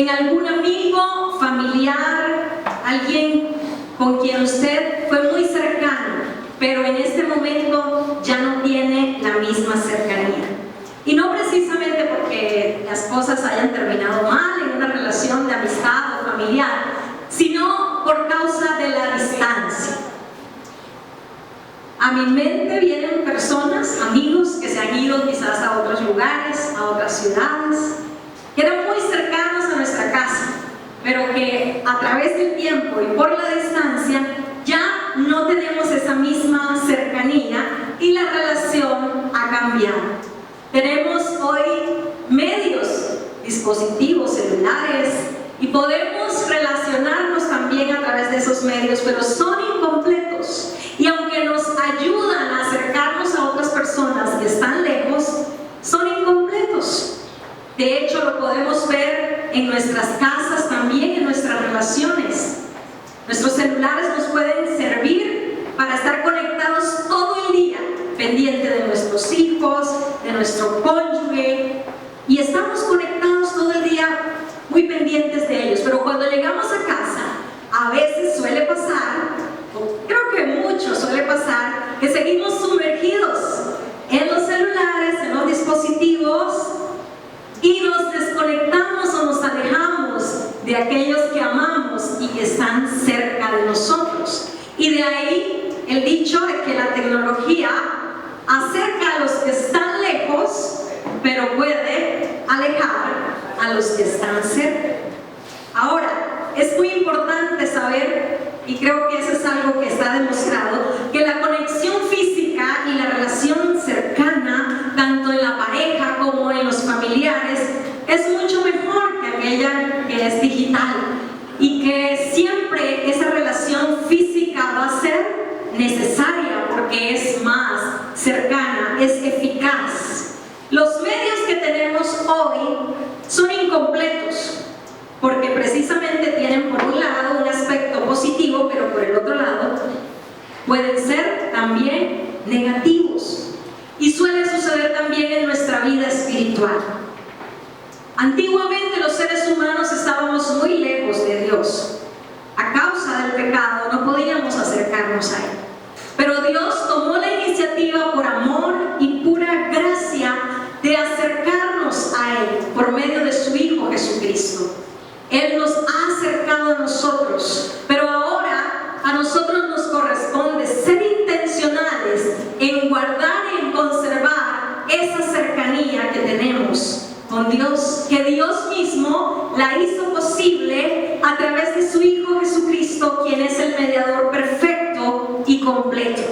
en algún amigo, familiar, alguien con quien usted fue muy cercano, pero en este momento ya no tiene la misma cercanía. Y no precisamente porque las cosas hayan terminado mal en una relación de amistad o familiar, sino por causa de la distancia. A mi mente vienen personas, amigos que se han ido quizás a otros lugares, a otras ciudades, que eran muy cercanos a nuestra casa, pero que a través del tiempo y por la distancia ya no tenemos esa misma cercanía y la relación ha cambiado. Tenemos hoy medios, dispositivos, celulares, y podemos relacionarnos también a través de esos medios, pero son incompletos. Y aunque nos ayudan a acercarnos a otras personas que están lejos, son incompletos. De hecho, lo podemos ver en nuestras casas, también en nuestras relaciones. Nuestros celulares nos pueden servir para estar conectados todo el día, pendiente de nuestros hijos, de nuestro cónyuge, y estamos conectados todo el día muy pendientes de ellos. Pero cuando llegamos a casa, a veces suele pasar, creo que mucho suele pasar, que seguimos sumergidos en los celulares, en los dispositivos, y nos desconectamos o nos alejamos de aquellos que amamos y que están cerca de nosotros. Y de ahí el dicho de que la tecnología acerca a los que están lejos, pero puede alejar a los que están cerca. Ahora, es muy importante saber, y creo que eso es algo que está demostrado, que la conexión física y la relación cercana, tanto en la pareja como en los familiares, es mucho mejor que aquella que es digital, y que siempre esa relación física va a ser necesaria porque es más cercana, es eficaz. Los medios que tenemos hoy son incompletos porque precisamente tienen por un lado un aspecto positivo, pero por el otro lado pueden ser también negativos. Y suele suceder también en nuestra vida espiritual. Antiguamente los seres humanos estábamos muy lejos de Dios. A causa del pecado no podíamos acercarnos a Él. Pero Dios tomó la iniciativa por amor y pura gracia de acercarnos a Él por medio de su Hijo Jesucristo. Él nos ha acercado a nosotros, pero ahora a nosotros nos corresponde ser intencionales en guardar y en conservar esa cercanía que tenemos con Dios, que Dios mismo la hizo posible a través de su Hijo Jesucristo, quien es el mediador perfecto y completo.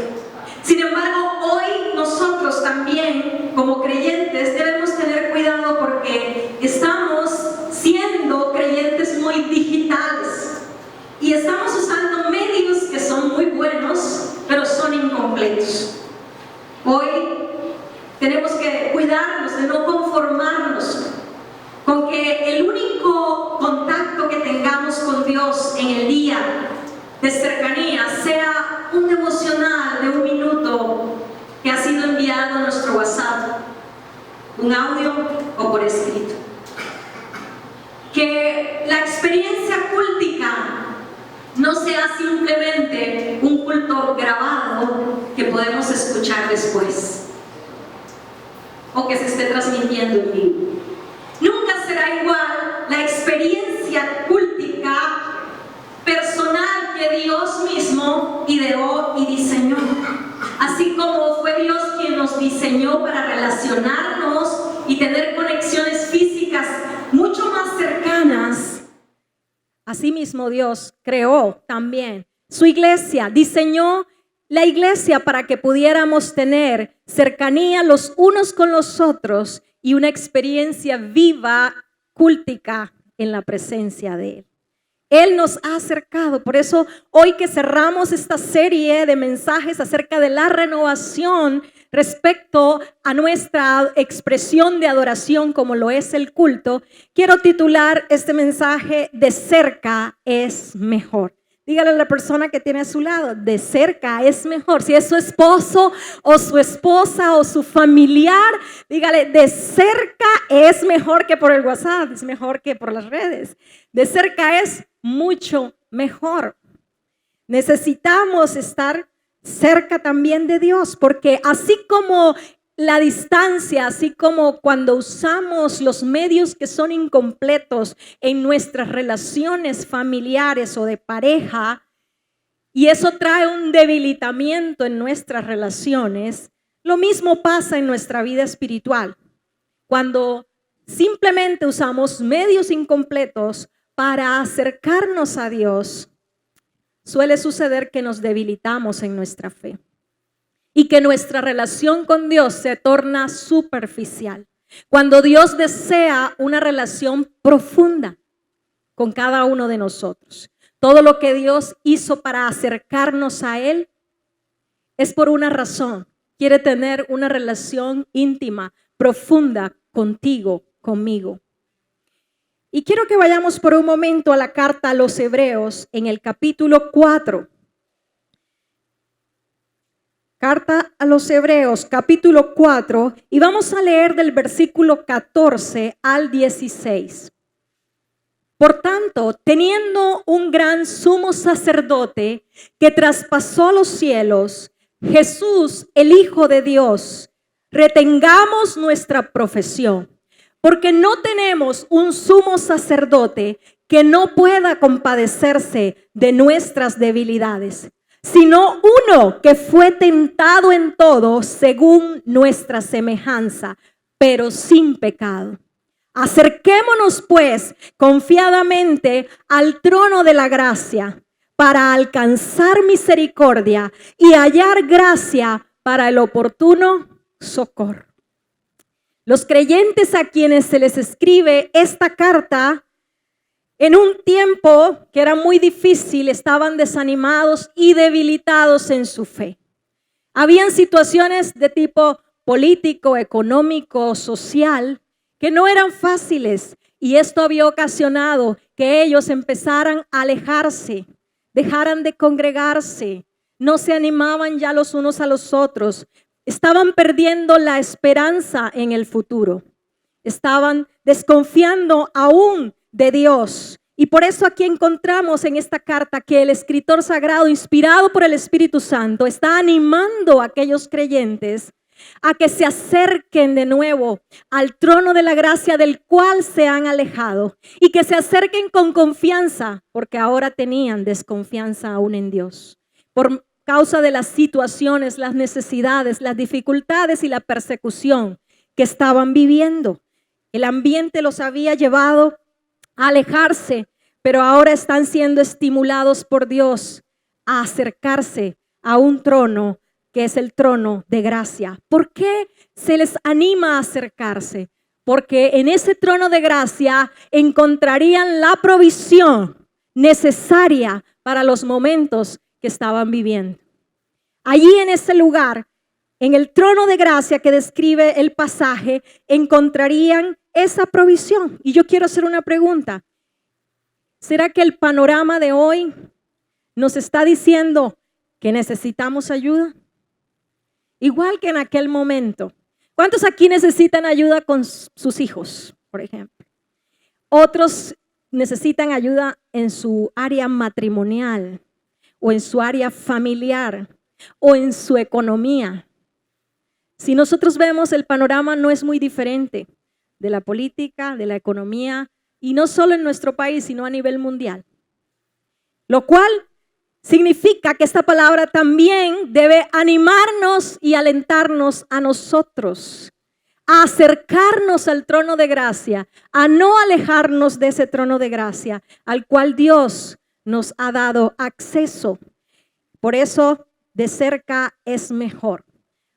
Sin embargo, hoy nosotros también, como creyentes, debemos tener cuidado porque estamos siendo creyentes muy digitales y estamos usando medios que son muy buenos, pero son incompletos. Hoy tenemos que cuidarnos de no conformarnos con que el único contacto que tengamos con Dios en el día de cercanía sea un devocional de 1 minuto que ha sido enviado a nuestro WhatsApp, un audio o por escrito. Que la experiencia cúltica no sea simplemente un culto grabado que podemos escuchar después o que se esté transmitiendo en vivo. Nunca será igual la experiencia cúltica personal que Dios mismo ideó y diseñó. Así como fue Dios quien nos diseñó para relacionarnos y tener conexiones físicas mucho más cercanas, asimismo Dios creó también su iglesia, diseñó la iglesia para que pudiéramos tener cercanía los unos con los otros y una experiencia viva, cúltica en la presencia de Él. Él nos ha acercado, por eso hoy que cerramos esta serie de mensajes acerca de la renovación respecto a nuestra expresión de adoración como lo es el culto, quiero titular este mensaje: de cerca es mejor. Dígale a la persona que tiene a su lado, de cerca es mejor. Si es su esposo o su esposa o su familiar, dígale, de cerca es mejor que por el WhatsApp, es mejor que por las redes. De cerca es mucho mejor. Necesitamos estar cerca también de Dios, porque así como la distancia, así como cuando usamos los medios que son incompletos en nuestras relaciones familiares o de pareja, y eso trae un debilitamiento en nuestras relaciones, lo mismo pasa en nuestra vida espiritual. Cuando simplemente usamos medios incompletos para acercarnos a Dios, suele suceder que nos debilitamos en nuestra fe y que nuestra relación con Dios se torna superficial. Cuando Dios desea una relación profunda con cada uno de nosotros, todo lo que Dios hizo para acercarnos a Él es por una razón. Quiere tener una relación íntima, profunda contigo, conmigo. Y quiero que vayamos por un momento a la carta a los Hebreos en el capítulo 4. Carta a los Hebreos, capítulo 4, y vamos a leer del versículo 14 al 16. Por tanto, teniendo un gran sumo sacerdote que traspasó los cielos, Jesús, el Hijo de Dios, retengamos nuestra profesión. Porque no tenemos un sumo sacerdote que no pueda compadecerse de nuestras debilidades, sino uno que fue tentado en todo según nuestra semejanza, pero sin pecado. Acerquémonos pues confiadamente al trono de la gracia para alcanzar misericordia y hallar gracia para el oportuno socorro. Los creyentes a quienes se les escribe esta carta en un tiempo que era muy difícil, estaban desanimados y debilitados en su fe. Habían situaciones de tipo político, económico, social, que no eran fáciles, y esto había ocasionado que ellos empezaran a alejarse, dejaran de congregarse, no se animaban ya los unos a los otros. Estaban perdiendo la esperanza en el futuro. Estaban desconfiando aún de Dios. Y por eso aquí encontramos en esta carta que el escritor sagrado, inspirado por el Espíritu Santo, está animando a aquellos creyentes a que se acerquen de nuevo al trono de la gracia del cual se han alejado. Y que se acerquen con confianza, porque ahora tenían desconfianza aún en Dios. Por causa de las situaciones, las necesidades, las dificultades y la persecución que estaban viviendo. El ambiente los había llevado a alejarse, pero ahora están siendo estimulados por Dios a acercarse a un trono que es el trono de gracia. ¿Por qué se les anima a acercarse? Porque en ese trono de gracia encontrarían la provisión necesaria para los momentos que estaban viviendo. Allí en ese lugar, en el trono de gracia que describe el pasaje, encontrarían esa provisión. Y yo quiero hacer una pregunta. ¿Será que el panorama de hoy nos está diciendo que necesitamos ayuda? Igual que en aquel momento. ¿Cuántos aquí necesitan ayuda con sus hijos, por ejemplo? Otros necesitan ayuda en su área matrimonial, o en su área familiar, o en su economía. Si nosotros vemos, el panorama no es muy diferente de la política, de la economía, y no solo en nuestro país, sino a nivel mundial. Lo cual significa que esta palabra también debe animarnos y alentarnos a nosotros, a acercarnos al trono de gracia, a no alejarnos de ese trono de gracia, al cual Dios nos ha dado acceso. Por eso, de cerca es mejor,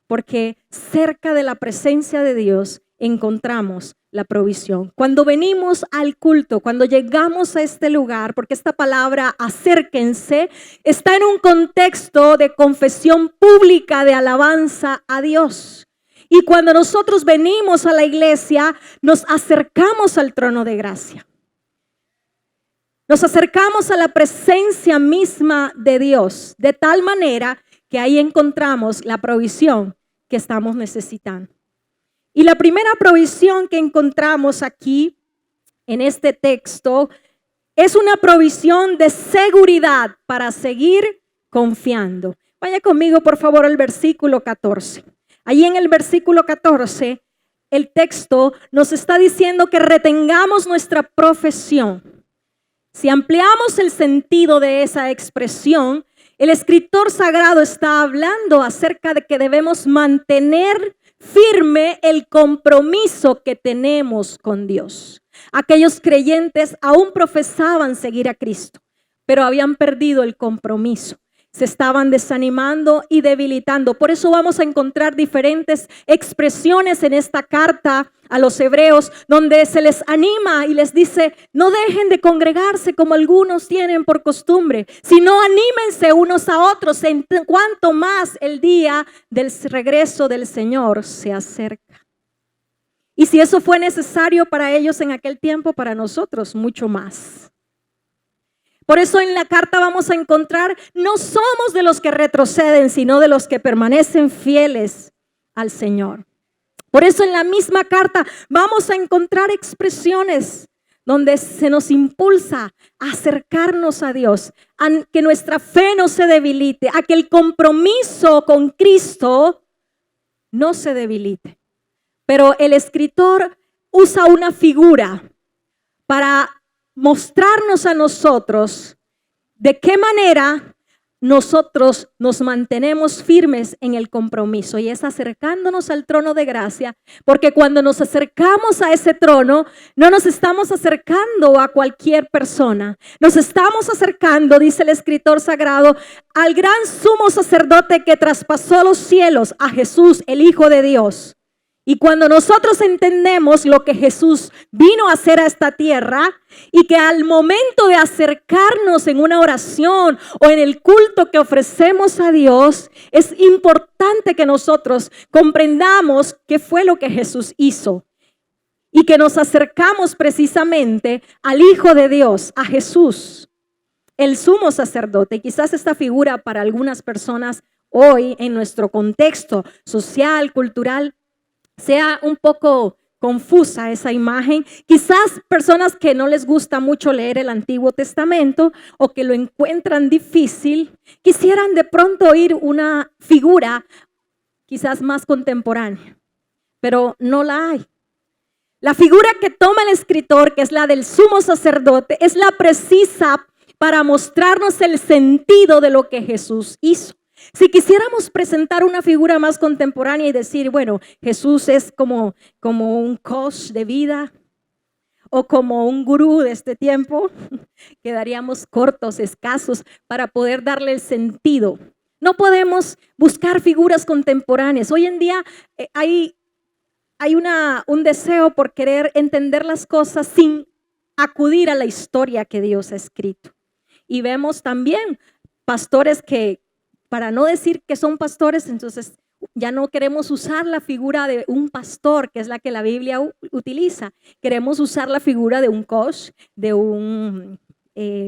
porque cerca de la presencia de Dios encontramos la provisión. Cuando venimos al culto, cuando llegamos a este lugar, porque esta palabra acérquense está en un contexto de confesión pública, de alabanza a Dios. Y cuando nosotros venimos a la iglesia, nos acercamos al trono de gracia. Nos acercamos a la presencia misma de Dios, de tal manera que ahí encontramos la provisión que estamos necesitando. Y la primera provisión que encontramos aquí en este texto es una provisión de seguridad para seguir confiando. Vaya conmigo, por favor, al versículo 14. Allí en el versículo 14, el texto nos está diciendo que retengamos nuestra profesión. Si ampliamos el sentido de esa expresión, el escritor sagrado está hablando acerca de que debemos mantener firme el compromiso que tenemos con Dios. Aquellos creyentes aún profesaban seguir a Cristo, pero habían perdido el compromiso. Se estaban desanimando y debilitando. Por eso vamos a encontrar diferentes expresiones en esta carta a los hebreos, donde se les anima y les dice: no dejen de congregarse como algunos tienen por costumbre, sino anímense unos a otros en cuanto más el día del regreso del Señor se acerca. Y si eso fue necesario para ellos en aquel tiempo, para nosotros mucho más. Por eso en la carta vamos a encontrar, no somos de los que retroceden, sino de los que permanecen fieles al Señor. Por eso en la misma carta vamos a encontrar expresiones donde se nos impulsa a acercarnos a Dios, a que nuestra fe no se debilite, a que el compromiso con Cristo no se debilite. Pero el escritor usa una figura para mostrarnos a nosotros de qué manera nosotros nos mantenemos firmes en el compromiso, y es acercándonos al trono de gracia, porque cuando nos acercamos a ese trono no nos estamos acercando a cualquier persona, nos estamos acercando, dice el escritor sagrado, al gran sumo sacerdote que traspasó los cielos, a Jesús, el Hijo de Dios. Y cuando nosotros entendemos lo que Jesús vino a hacer a esta tierra, y que al momento de acercarnos en una oración o en el culto que ofrecemos a Dios, es importante que nosotros comprendamos qué fue lo que Jesús hizo y que nos acercamos precisamente al Hijo de Dios, a Jesús, el sumo sacerdote. Y quizás esta figura para algunas personas hoy en nuestro contexto social, cultural, sea un poco confusa esa imagen. Quizás personas que no les gusta mucho leer el Antiguo Testamento o que lo encuentran difícil, quisieran de pronto oír una figura quizás más contemporánea, pero no la hay. La figura que toma el escritor, que es la del sumo sacerdote, es la precisa para mostrarnos el sentido de lo que Jesús hizo. Si quisiéramos presentar una figura más contemporánea y decir, bueno, Jesús es como un coach de vida o como un gurú de este tiempo, quedaríamos cortos, escasos para poder darle el sentido. No podemos buscar figuras contemporáneas. Hoy en día hay un deseo por querer entender las cosas sin acudir a la historia que Dios ha escrito. Y vemos también pastores que, para no decir que son pastores, entonces ya no queremos usar la figura de un pastor, que es la que la Biblia utiliza. Queremos usar la figura de un coach, de un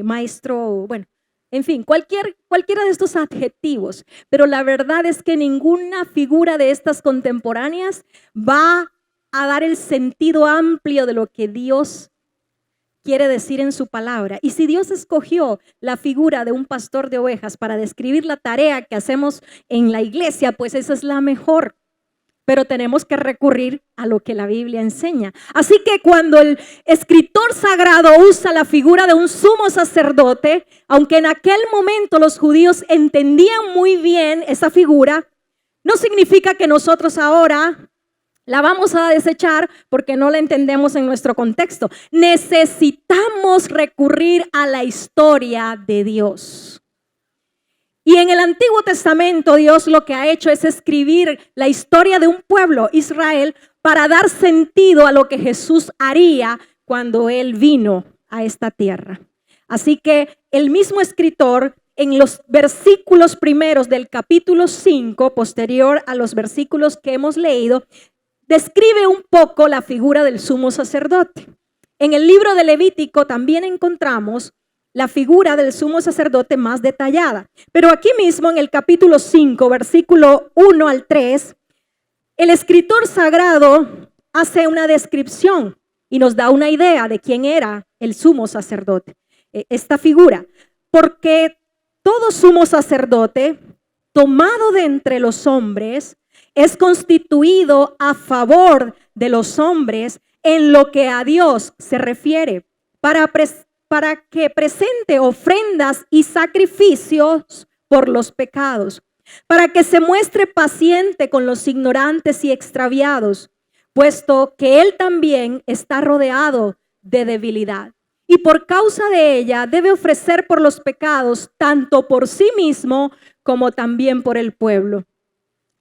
maestro, bueno, en fin, cualquiera de estos adjetivos. Pero la verdad es que ninguna figura de estas contemporáneas va a dar el sentido amplio de lo que Dios quiere decir en su palabra. Y si Dios escogió la figura de un pastor de ovejas para describir la tarea que hacemos en la iglesia, pues esa es la mejor. Pero tenemos que recurrir a lo que la Biblia enseña. Así que cuando el escritor sagrado usa la figura de un sumo sacerdote, aunque en aquel momento los judíos entendían muy bien esa figura, no significa que nosotros ahora la vamos a desechar porque no la entendemos en nuestro contexto. Necesitamos recurrir a la historia de Dios. Y en el Antiguo Testamento Dios lo que ha hecho es escribir la historia de un pueblo, Israel, para dar sentido a lo que Jesús haría cuando Él vino a esta tierra. Así que el mismo escritor, en los versículos primeros del capítulo 5, posterior a los versículos que hemos leído, describe un poco la figura del sumo sacerdote. En el libro de Levítico también encontramos la figura del sumo sacerdote más detallada. Pero aquí mismo en el capítulo 5, versículo 1 al 3, el escritor sagrado hace una descripción y nos da una idea de quién era el sumo sacerdote, esta figura. Porque todo sumo sacerdote tomado de entre los hombres es constituido a favor de los hombres en lo que a Dios se refiere, para que presente ofrendas y sacrificios por los pecados, para que se muestre paciente con los ignorantes y extraviados, puesto que él también está rodeado de debilidad. Y por causa de ella debe ofrecer por los pecados, tanto por sí mismo como también por el pueblo.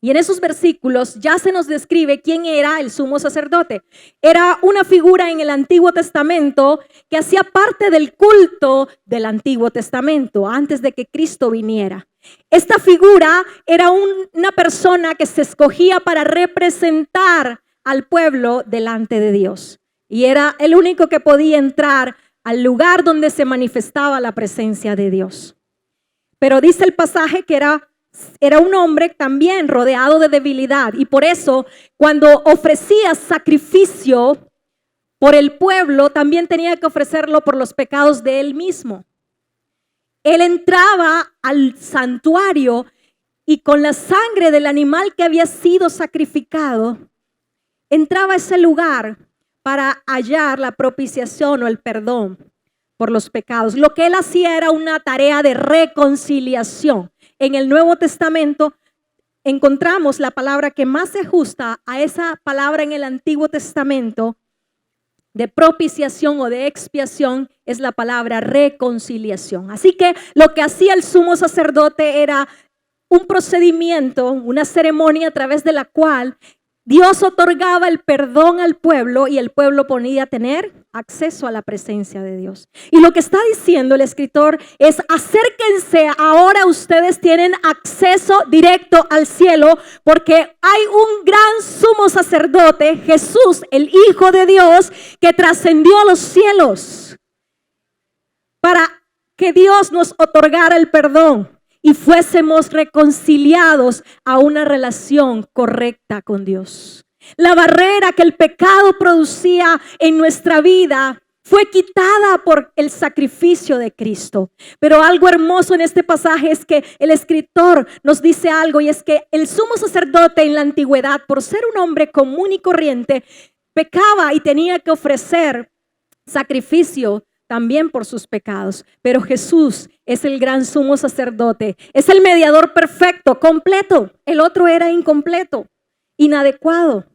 Y en esos versículos ya se nos describe quién era el sumo sacerdote. Era una figura en el Antiguo Testamento que hacía parte del culto del Antiguo Testamento antes de que Cristo viniera. Esta figura era una persona que se escogía para representar al pueblo delante de Dios. Y era el único que podía entrar al lugar donde se manifestaba la presencia de Dios. Pero dice el pasaje que era un hombre también rodeado de debilidad, y por eso cuando ofrecía sacrificio por el pueblo, también tenía que ofrecerlo por los pecados de él mismo. Él entraba al santuario y con la sangre del animal que había sido sacrificado, entraba a ese lugar para hallar la propiciación o el perdón por los pecados. Lo que él hacía era una tarea de reconciliación. En el Nuevo Testamento encontramos la palabra que más se ajusta a esa palabra en el Antiguo Testamento de propiciación o de expiación, es la palabra reconciliación. Así que lo que hacía el sumo sacerdote era un procedimiento, una ceremonia a través de la cual Dios otorgaba el perdón al pueblo y el pueblo podía tener acceso a la presencia de Dios. Y lo que está diciendo el escritor es: acérquense, ahora ustedes tienen acceso directo al cielo, porque hay un gran sumo sacerdote, Jesús, el Hijo de Dios, que trascendió a los cielos para que Dios nos otorgara el perdón y fuésemos reconciliados a una relación correcta con Dios. La barrera que el pecado producía en nuestra vida fue quitada por el sacrificio de Cristo. Pero algo hermoso en este pasaje es que el escritor nos dice algo, y es que el sumo sacerdote en la antigüedad, por ser un hombre común y corriente, pecaba y tenía que ofrecer sacrificio también por sus pecados. Pero Jesús es el gran sumo sacerdote, es el mediador perfecto, completo. El otro era incompleto, inadecuado.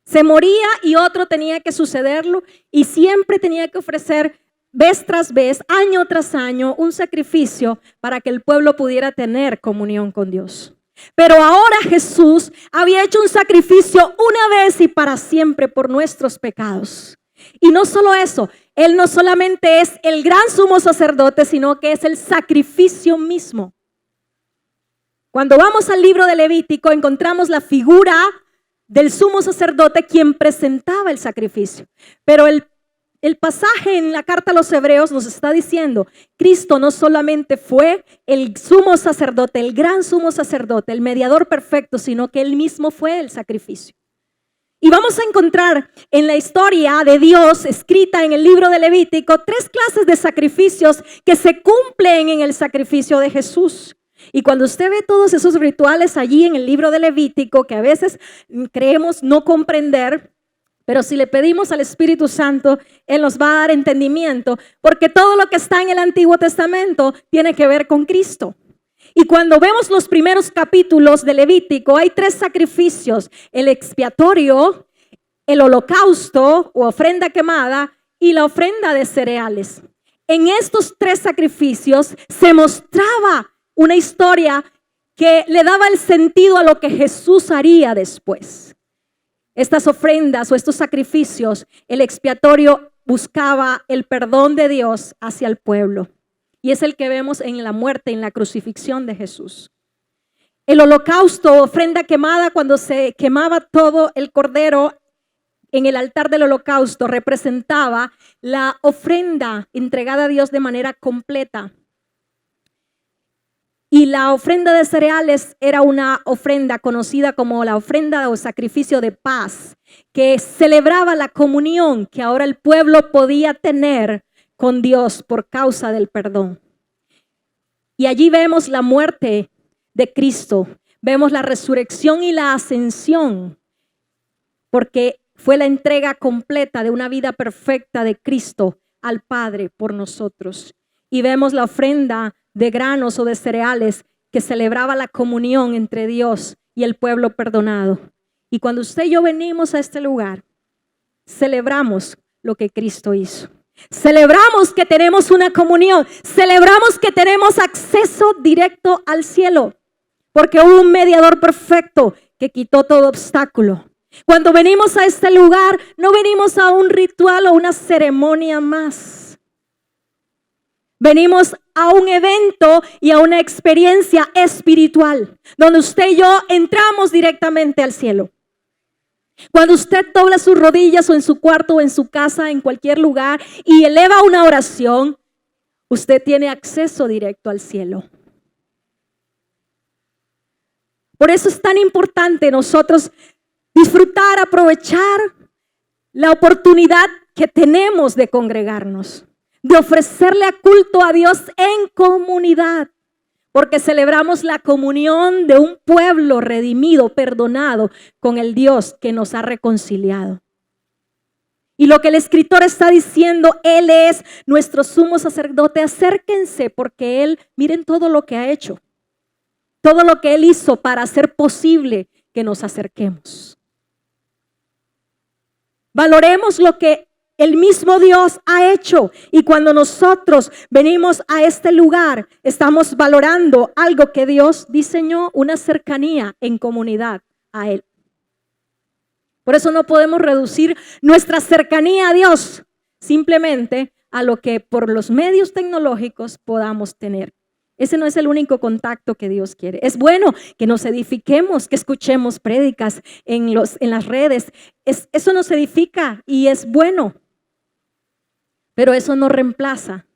Se moría y otro tenía que sucederlo, y siempre tenía que ofrecer vez tras vez, año tras año, un sacrificio para que el pueblo pudiera tener comunión con Dios. Pero ahora Jesús había hecho un sacrificio una vez y para siempre por nuestros pecados. Y no solo eso, Él no solamente es el gran sumo sacerdote, sino que es el sacrificio mismo. Cuando vamos al libro de Levítico, encontramos la figura del sumo sacerdote quien presentaba el sacrificio. Pero el pasaje en la carta a los Hebreos nos está diciendo: Cristo no solamente fue el sumo sacerdote, el gran sumo sacerdote, el mediador perfecto, sino que Él mismo fue el sacrificio. Y vamos a encontrar en la historia de Dios escrita en el libro de Levítico 3 clases de sacrificios que se cumplen en el sacrificio de Jesús. Y cuando usted ve todos esos rituales allí en el libro de Levítico, que a veces creemos no comprender, pero si le pedimos al Espíritu Santo, Él nos va a dar entendimiento, porque todo lo que está en el Antiguo Testamento tiene que ver con Cristo. Y cuando vemos los primeros capítulos de Levítico, hay 3 sacrificios: el expiatorio, el holocausto o ofrenda quemada y la ofrenda de cereales. En estos 3 sacrificios se mostraba una historia que le daba el sentido a lo que Jesús haría después. Estas ofrendas o estos sacrificios, el expiatorio buscaba el perdón de Dios hacia el pueblo. Y es el que vemos en la muerte, en la crucifixión de Jesús. El holocausto, ofrenda quemada, cuando se quemaba todo el cordero en el altar del holocausto representaba la ofrenda entregada a Dios de manera completa. Y la ofrenda de cereales era una ofrenda conocida como la ofrenda o sacrificio de paz, que celebraba la comunión que ahora el pueblo podía tener con Dios por causa del perdón. Y allí vemos la muerte de Cristo, vemos la resurrección y la ascensión, porque fue la entrega completa de una vida perfecta de Cristo al Padre por nosotros. Y vemos la ofrenda de granos o de cereales que celebraba la comunión entre Dios y el pueblo perdonado. Y cuando usted y yo venimos a este lugar, celebramos lo que Cristo hizo. Celebramos que tenemos una comunión, celebramos que tenemos acceso directo al cielo, porque hubo un mediador perfecto que quitó todo obstáculo. Cuando venimos a este lugar, no venimos a un ritual o una ceremonia más. Venimos a un evento y a una experiencia espiritual, donde usted y yo entramos directamente al cielo. Cuando usted dobla sus rodillas o en su cuarto o en su casa, en cualquier lugar, y eleva una oración, usted tiene acceso directo al cielo. Por eso es tan importante nosotros disfrutar, aprovechar la oportunidad que tenemos de congregarnos, de ofrecerle culto a Dios en comunidad, porque celebramos la comunión de un pueblo redimido, perdonado, con el Dios que nos ha reconciliado. Y lo que el escritor está diciendo, Él es nuestro sumo sacerdote. Acérquense porque Él, miren todo lo que ha hecho, todo lo que Él hizo para hacer posible que nos acerquemos. Valoremos lo que el mismo Dios ha hecho, y cuando nosotros venimos a este lugar, estamos valorando algo que Dios diseñó, una cercanía en comunidad a Él. Por eso no podemos reducir nuestra cercanía a Dios simplemente a lo que por los medios tecnológicos podamos tener. Ese no es el único contacto que Dios quiere. Es bueno que nos edifiquemos, que escuchemos prédicas en las redes. Eso nos edifica y es bueno. Pero eso no reemplaza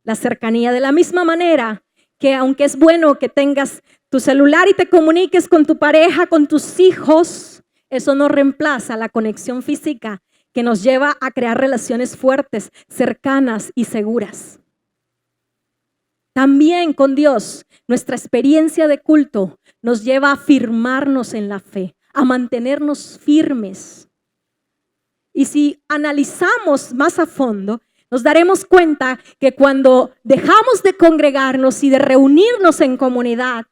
la cercanía. De la misma manera que aunque es bueno que tengas tu celular y te comuniques con tu pareja, con tus hijos, eso no reemplaza la conexión física que nos lleva a crear relaciones fuertes, cercanas y seguras. También con Dios, nuestra experiencia de culto nos lleva a firmarnos en la fe, a mantenernos firmes. Y si analizamos más a fondo, nos daremos cuenta que cuando dejamos de congregarnos y de reunirnos en comunidad,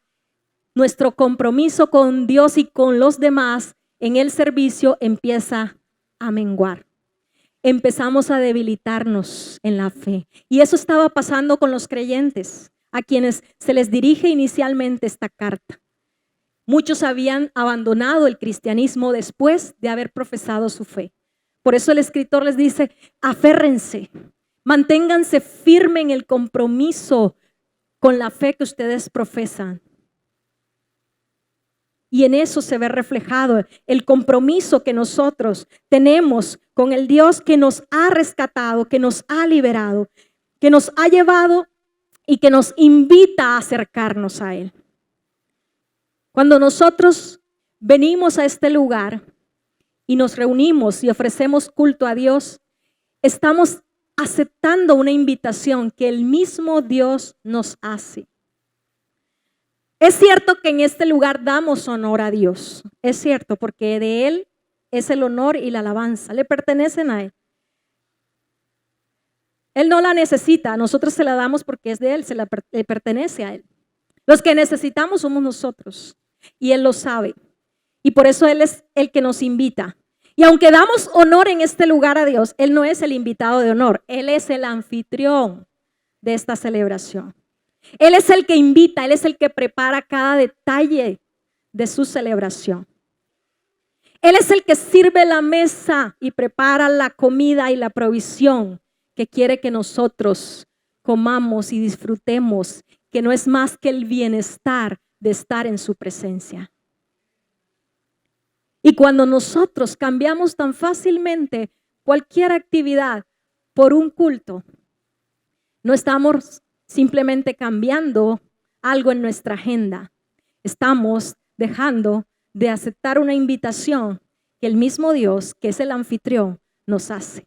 nuestro compromiso con Dios y con los demás en el servicio empieza a menguar. Empezamos a debilitarnos en la fe. Y eso estaba pasando con los creyentes, a quienes se les dirige inicialmente esta carta. Muchos habían abandonado el cristianismo después de haber profesado su fe. Por eso el escritor les dice, aférrense, manténganse firmes en el compromiso con la fe que ustedes profesan. Y en eso se ve reflejado el compromiso que nosotros tenemos con el Dios que nos ha rescatado, que nos ha liberado, que nos ha llevado y que nos invita a acercarnos a Él. Cuando nosotros venimos a este lugar y nos reunimos y ofrecemos culto a Dios, estamos aceptando una invitación que el mismo Dios nos hace. Es cierto que en este lugar damos honor a Dios. Es cierto, porque de Él es el honor y la alabanza. Le pertenecen a Él. Él no la necesita. Nosotros se la damos porque es de Él, le pertenece a Él. Los que necesitamos somos nosotros. Y Él lo sabe. Y por eso Él es el que nos invita. Y aunque damos honor en este lugar a Dios, Él no es el invitado de honor. Él es el anfitrión de esta celebración. Él es el que invita, Él es el que prepara cada detalle de su celebración. Él es el que sirve la mesa y prepara la comida y la provisión que quiere que nosotros comamos y disfrutemos, que no es más que el bienestar de estar en su presencia. Y cuando nosotros cambiamos tan fácilmente cualquier actividad por un culto, no estamos simplemente cambiando algo en nuestra agenda. Estamos dejando de aceptar una invitación que el mismo Dios, que es el anfitrión, nos hace.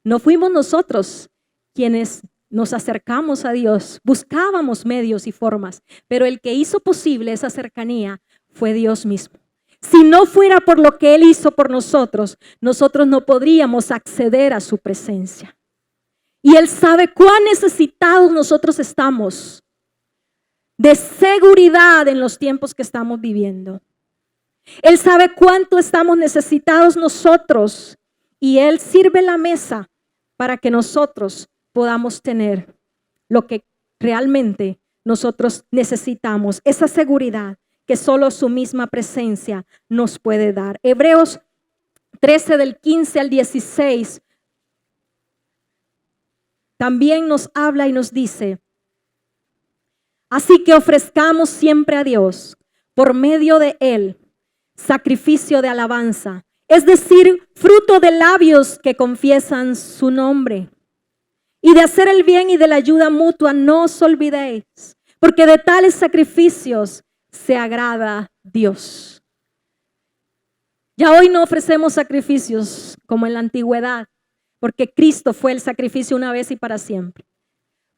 No fuimos nosotros quienes nos acercamos a Dios, buscábamos medios y formas, pero el que hizo posible esa cercanía fue Dios mismo. Si no fuera por lo que Él hizo por nosotros, nosotros no podríamos acceder a su presencia. Y Él sabe cuán necesitados nosotros estamos de seguridad en los tiempos que estamos viviendo. Él sabe cuánto estamos necesitados nosotros y Él sirve la mesa para que nosotros podamos tener lo que realmente nosotros necesitamos, esa seguridad que solo su misma presencia nos puede dar. Hebreos 13 del 15 al 16 también nos habla y nos dice: así que ofrezcamos siempre a Dios, por medio de Él, sacrificio de alabanza, es decir, fruto de labios que confiesan su nombre. Y de hacer el bien y de la ayuda mutua no os olvidéis, porque de tales sacrificios se agrada Dios. Ya hoy no ofrecemos sacrificios como en la antigüedad, porque Cristo fue el sacrificio una vez y para siempre.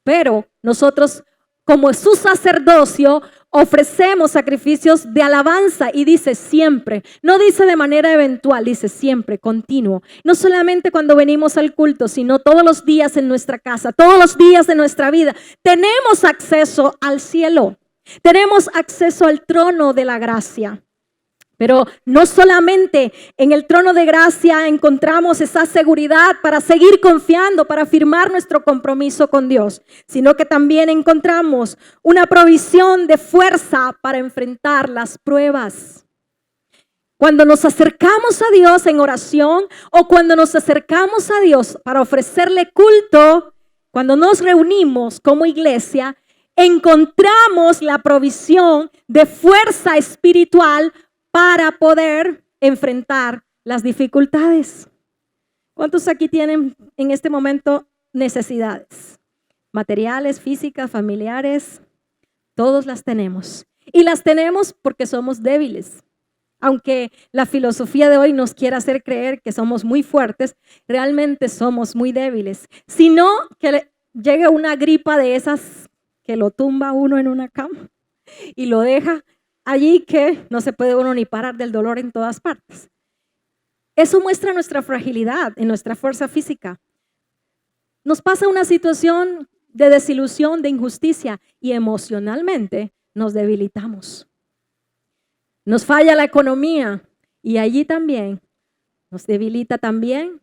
Pero nosotros, como su sacerdocio, ofrecemos sacrificios de alabanza, y dice siempre, no dice de manera eventual, dice siempre, continuo. No solamente cuando venimos al culto, sino todos los días en nuestra casa, todos los días de nuestra vida. Tenemos acceso al cielo, tenemos acceso al trono de la gracia. Pero no solamente en el trono de gracia encontramos esa seguridad para seguir confiando, para firmar nuestro compromiso con Dios, sino que también encontramos una provisión de fuerza para enfrentar las pruebas. Cuando nos acercamos a Dios en oración o cuando nos acercamos a Dios para ofrecerle culto, cuando nos reunimos como iglesia, encontramos la provisión de fuerza espiritual para poder enfrentar las dificultades. ¿Cuántos aquí tienen en este momento necesidades? Materiales, físicas, familiares, todos las tenemos. Y las tenemos porque somos débiles. Aunque la filosofía de hoy nos quiera hacer creer que somos muy fuertes, realmente somos muy débiles. Si no, que llegue una gripa de esas que lo tumba uno en una cama y lo deja allí, que no se puede uno ni parar del dolor en todas partes. Eso muestra nuestra fragilidad en nuestra fuerza física. Nos pasa una situación de desilusión, de injusticia, y emocionalmente nos debilitamos. Nos falla la economía y allí también nos debilita también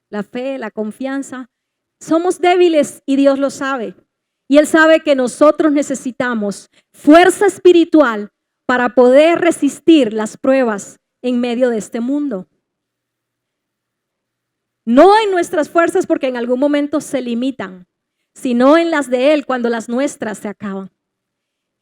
la fe, la confianza. Somos débiles y Dios lo sabe. Y Él sabe que nosotros necesitamos fuerza espiritual para poder resistir las pruebas en medio de este mundo. No en nuestras fuerzas, porque en algún momento se limitan, sino en las de Él cuando las nuestras se acaban.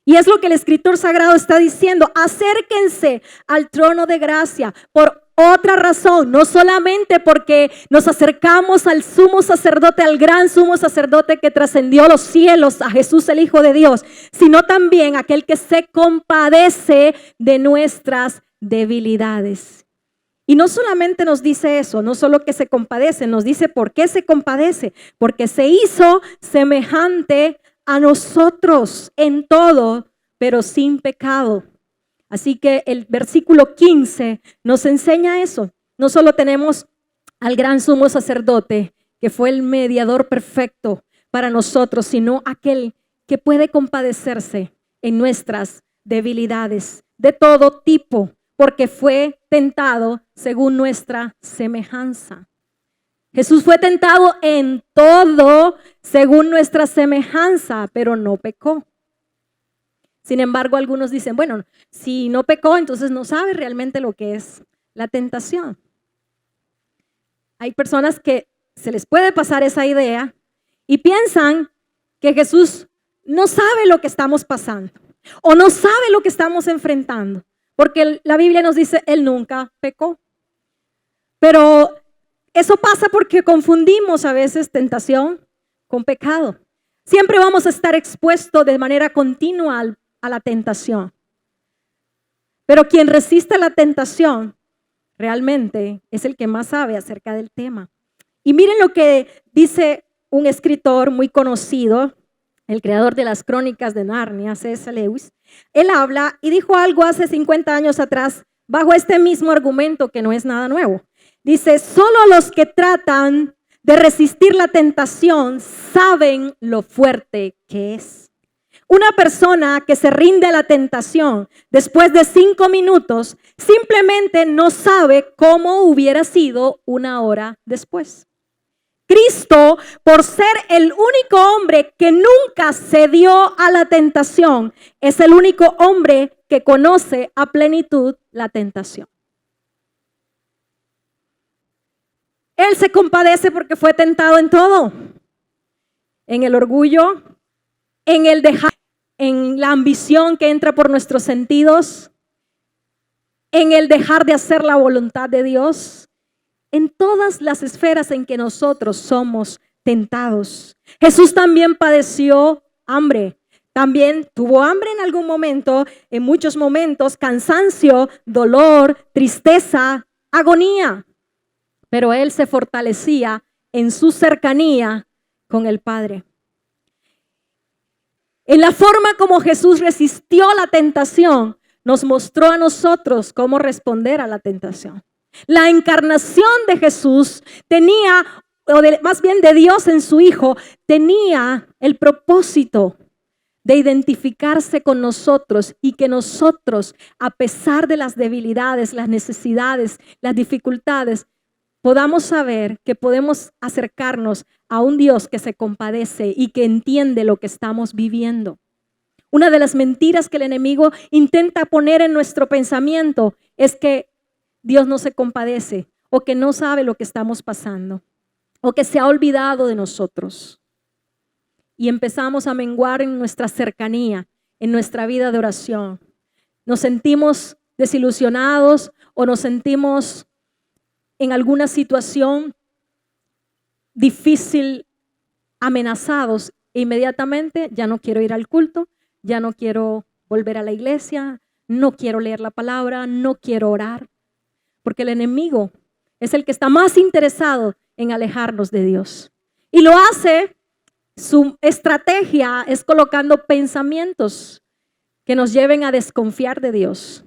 Y es lo que el escritor sagrado está diciendo: acérquense al trono de gracia por otra razón, no solamente porque nos acercamos al sumo sacerdote, al gran sumo sacerdote que trascendió los cielos, a Jesús el Hijo de Dios, sino también aquel que se compadece de nuestras debilidades. Y no solamente nos dice eso, no solo que se compadece, nos dice por qué se compadece, porque se hizo semejante a nosotros en todo, pero sin pecado. Así que el versículo 15 nos enseña eso. No solo tenemos al gran sumo sacerdote, que fue el mediador perfecto para nosotros, sino aquel que puede compadecerse en nuestras debilidades de todo tipo, porque fue tentado según nuestra semejanza. Jesús fue tentado en todo según nuestra semejanza, pero no pecó. Sin embargo, algunos dicen, bueno, si no pecó, entonces no sabe realmente lo que es la tentación. Hay personas que se les puede pasar esa idea y piensan que Jesús no sabe lo que estamos pasando o no sabe lo que estamos enfrentando, porque la Biblia nos dice, Él nunca pecó. Pero eso pasa porque confundimos a veces tentación con pecado. Siempre vamos a estar expuestos de manera continua a la tentación. Pero quien resiste la tentación realmente es el que más sabe acerca del tema. Y miren lo que dice un escritor muy conocido, el creador de las Crónicas de Narnia, C.S. Lewis. Él habla y dijo algo hace 50 años atrás bajo este mismo argumento que no es nada nuevo. Dice, solo los que tratan de resistir la tentación saben lo fuerte que es. Una persona que se rinde a la tentación después de 5 minutos simplemente no sabe cómo hubiera sido una hora después. Cristo, por ser el único hombre que nunca cedió a la tentación, es el único hombre que conoce a plenitud la tentación. Él se compadece porque fue tentado en todo, en el orgullo, en el dejar, en la ambición que entra por nuestros sentidos, en el dejar de hacer la voluntad de Dios, en todas las esferas en que nosotros somos tentados. Jesús también padeció hambre, también tuvo hambre en algún momento, en muchos momentos, cansancio, dolor, tristeza, agonía. Pero Él se fortalecía en su cercanía con el Padre. En la forma como Jesús resistió la tentación, nos mostró a nosotros cómo responder a la tentación. La encarnación de Jesús tenía, más bien de Dios en su Hijo, tenía el propósito de identificarse con nosotros y que nosotros, a pesar de las debilidades, las necesidades, las dificultades, podamos saber que podemos acercarnos a un Dios que se compadece y que entiende lo que estamos viviendo. Una de las mentiras que el enemigo intenta poner en nuestro pensamiento es que Dios no se compadece o que no sabe lo que estamos pasando o que se ha olvidado de nosotros. Y empezamos a menguar en nuestra cercanía, en nuestra vida de oración. Nos sentimos desilusionados o nos sentimos en alguna situación difícil, amenazados, e inmediatamente ya no quiero ir al culto, ya no quiero volver a la iglesia, no quiero leer la palabra, no quiero orar, porque el enemigo es el que está más interesado en alejarnos de Dios. Y lo hace, su estrategia es colocando pensamientos que nos lleven a desconfiar de Dios,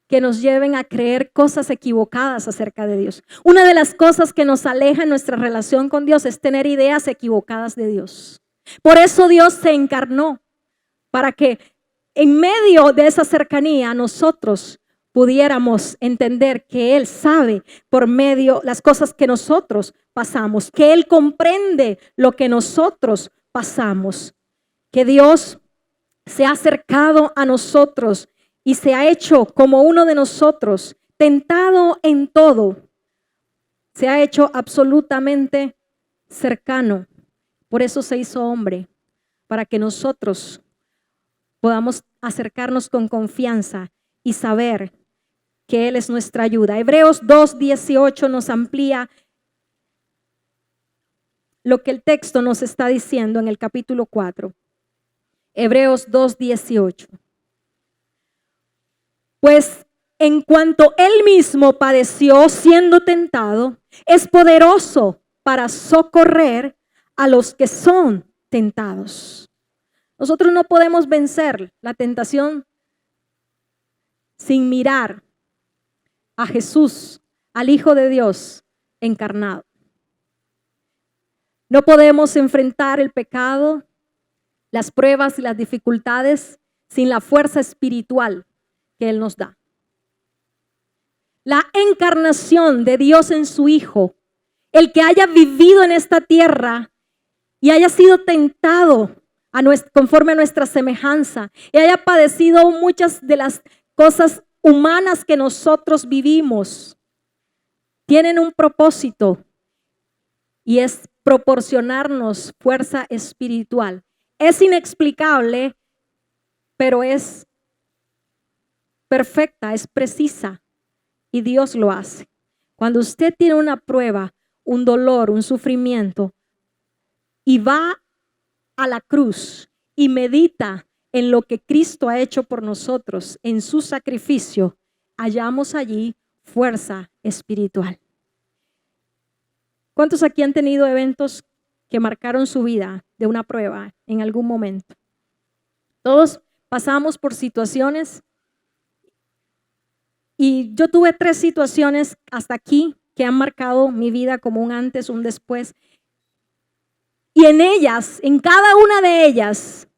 que nos lleven a creer cosas equivocadas acerca de Dios. Una de las cosas que nos aleja en nuestra relación con Dios es tener ideas equivocadas de Dios. Por eso Dios se encarnó, para que en medio de esa cercanía nosotros pudiéramos entender que Él sabe por medio las cosas que nosotros pasamos, que Él comprende lo que nosotros pasamos, que Dios se ha acercado a nosotros y se ha hecho como uno de nosotros, tentado en todo. Se ha hecho absolutamente cercano. Por eso se hizo hombre, para que nosotros podamos acercarnos con confianza y saber que Él es nuestra ayuda. Hebreos 2:18 nos amplía lo que el texto nos está diciendo en el capítulo 4. Hebreos 2:18. Pues en cuanto Él mismo padeció siendo tentado, es poderoso para socorrer a los que son tentados. Nosotros no podemos vencer la tentación sin mirar a Jesús, al Hijo de Dios encarnado. No podemos enfrentar el pecado, las pruebas y las dificultades sin la fuerza espiritual que Él nos da. La encarnación de Dios en su Hijo, el que haya vivido en esta tierra y haya sido tentado conforme a nuestra semejanza y haya padecido muchas de las cosas humanas que nosotros vivimos, tienen un propósito y es proporcionarnos fuerza espiritual. Es inexplicable, pero es perfecta, es precisa y Dios lo hace. Cuando usted tiene una prueba, un dolor, un sufrimiento y va a la cruz y medita en lo que Cristo ha hecho por nosotros, en su sacrificio, hallamos allí fuerza espiritual. ¿Cuántos aquí han tenido eventos que marcaron su vida de una prueba en algún momento? Todos pasamos por situaciones y yo tuve 3 situaciones hasta aquí que han marcado mi vida como un antes, un después. Y en ellas, en cada una de ellas,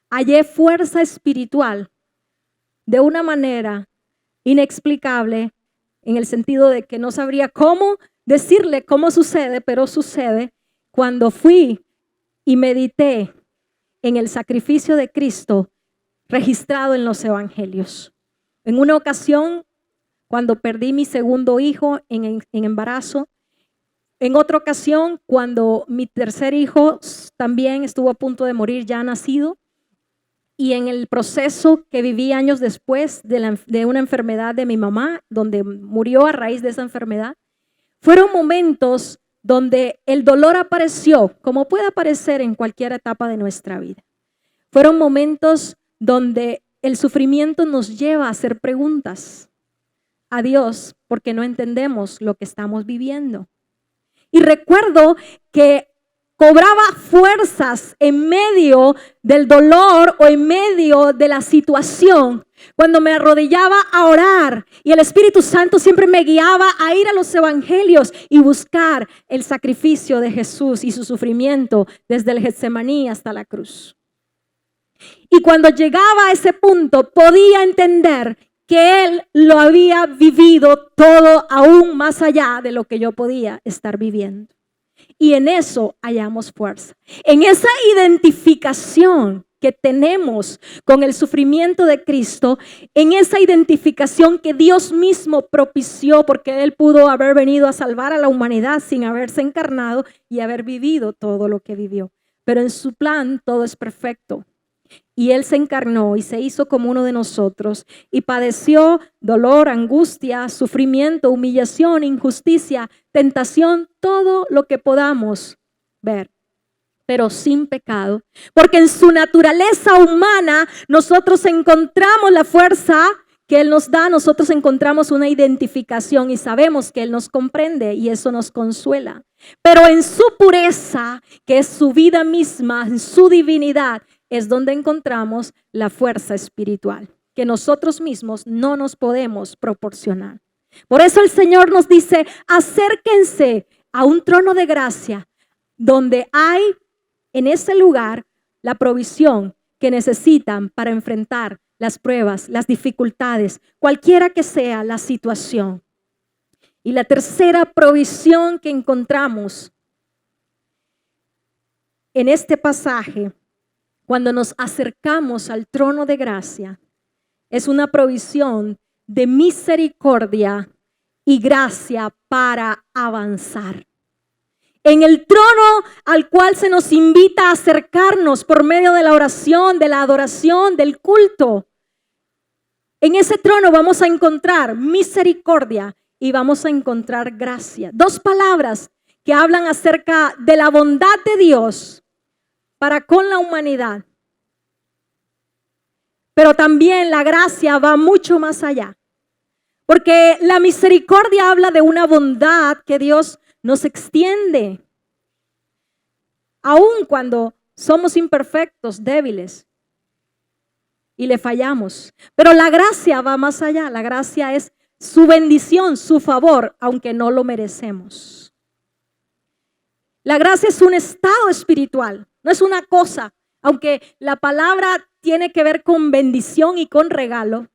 hallé fuerza espiritual de una manera inexplicable, en el sentido de que no sabría cómo decirle cómo sucede, pero sucede cuando fui y medité en el sacrificio de Cristo registrado en los evangelios. En una ocasión, cuando perdí mi segundo hijo en embarazo. En otra ocasión, cuando mi tercer hijo también estuvo a punto de morir ya nacido. Y en el proceso que viví años después de una enfermedad de mi mamá, donde murió a raíz de esa enfermedad, fueron momentos donde el dolor apareció, como puede aparecer en cualquier etapa de nuestra vida. Fueron momentos donde el sufrimiento nos lleva a hacer preguntas a Dios porque no entendemos lo que estamos viviendo. Y recuerdo que cobraba fuerzas en medio del dolor o en medio de la situación cuando me arrodillaba a orar y el Espíritu Santo siempre me guiaba a ir a los evangelios y buscar el sacrificio de Jesús y su sufrimiento desde el Getsemaní hasta la cruz. Y cuando llegaba a ese punto podía entender que Él lo había vivido todo aún más allá de lo que yo podía estar viviendo. Y en eso hallamos fuerza. En esa identificación que tenemos con el sufrimiento de Cristo, en esa identificación que Dios mismo propició, porque Él pudo haber venido a salvar a la humanidad sin haberse encarnado y haber vivido todo lo que vivió. Pero en su plan todo es perfecto. Y Él se encarnó y se hizo como uno de nosotros y padeció dolor, angustia, sufrimiento, humillación, injusticia, tentación, todo lo que podamos ver, pero sin pecado. Porque en su naturaleza humana nosotros encontramos la fuerza que Él nos da, nosotros encontramos una identificación y sabemos que Él nos comprende y eso nos consuela. Pero en su pureza, que es su vida misma, en su divinidad, es donde encontramos la fuerza espiritual que nosotros mismos no nos podemos proporcionar. Por eso el Señor nos dice, acérquense a un trono de gracia donde hay en ese lugar la provisión que necesitan para enfrentar las pruebas, las dificultades, cualquiera que sea la situación. Y la tercera provisión que encontramos en este pasaje, cuando nos acercamos al trono de gracia, es una provisión de misericordia y gracia para avanzar. En el trono al cual se nos invita a acercarnos por medio de la oración, de la adoración, del culto. En ese trono vamos a encontrar misericordia y vamos a encontrar gracia. 2 palabras que hablan acerca de la bondad de Dios para con la humanidad. Pero también la gracia va mucho más allá. Porque la misericordia habla de una bondad que Dios nos extiende. Aun cuando somos imperfectos, débiles y le fallamos. Pero la gracia va más allá. La gracia es su bendición, su favor, aunque no lo merecemos. La gracia es un estado espiritual, no es una cosa. Aunque la palabra tiene que ver con bendición y con regalo,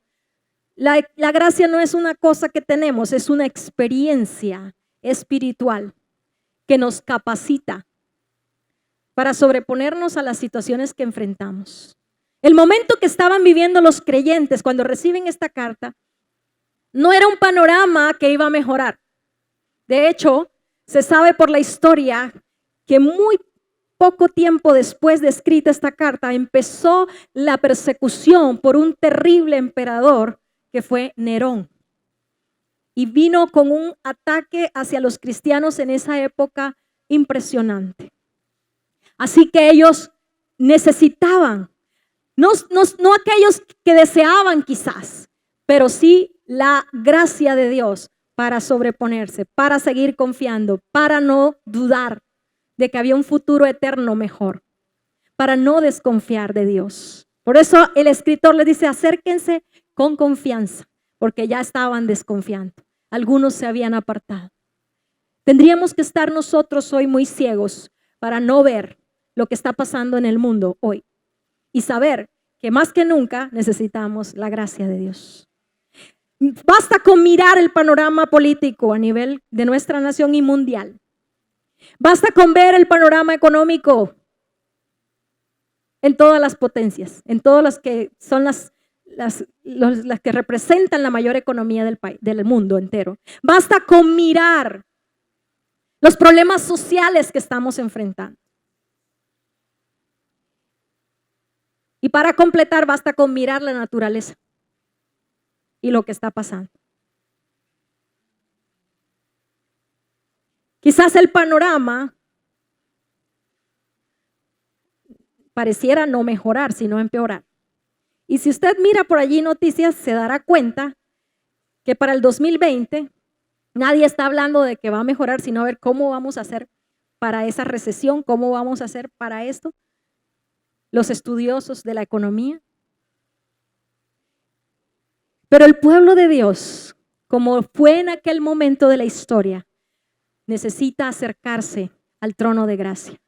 la gracia no es una cosa que tenemos, es una experiencia espiritual que nos capacita para sobreponernos a las situaciones que enfrentamos. El momento que estaban viviendo los creyentes cuando reciben esta carta no era un panorama que iba a mejorar. De hecho, se sabe por la historia que muy poco tiempo después de escrita esta carta empezó la persecución por un terrible emperador que fue Nerón. Y vino con un ataque hacia los cristianos en esa época impresionante. Así que ellos necesitaban, no aquellos que deseaban quizás, pero sí la gracia de Dios para sobreponerse, para seguir confiando, para no dudar de que había un futuro eterno mejor, para no desconfiar de Dios. Por eso el escritor les dice, acérquense con confianza, porque ya estaban desconfiando. Algunos se habían apartado. Tendríamos que estar nosotros hoy muy ciegos para no ver lo que está pasando en el mundo hoy y saber que más que nunca necesitamos la gracia de Dios. Basta con mirar el panorama político a nivel de nuestra nación y mundial. Basta con ver el panorama económico en todas las potencias, en todas las que son las que representan la mayor economía del mundo entero. Basta con mirar los problemas sociales que estamos enfrentando. Y para completar, basta con mirar la naturaleza y lo que está pasando. Quizás el panorama pareciera no mejorar, sino empeorar. Y si usted mira por allí noticias, se dará cuenta que para el 2020 nadie está hablando de que va a mejorar, sino a ver cómo vamos a hacer para esa recesión, cómo vamos a hacer para esto. Los estudiosos de la economía. Pero el pueblo de Dios, como fue en aquel momento de la historia, necesita acercarse al trono de gracia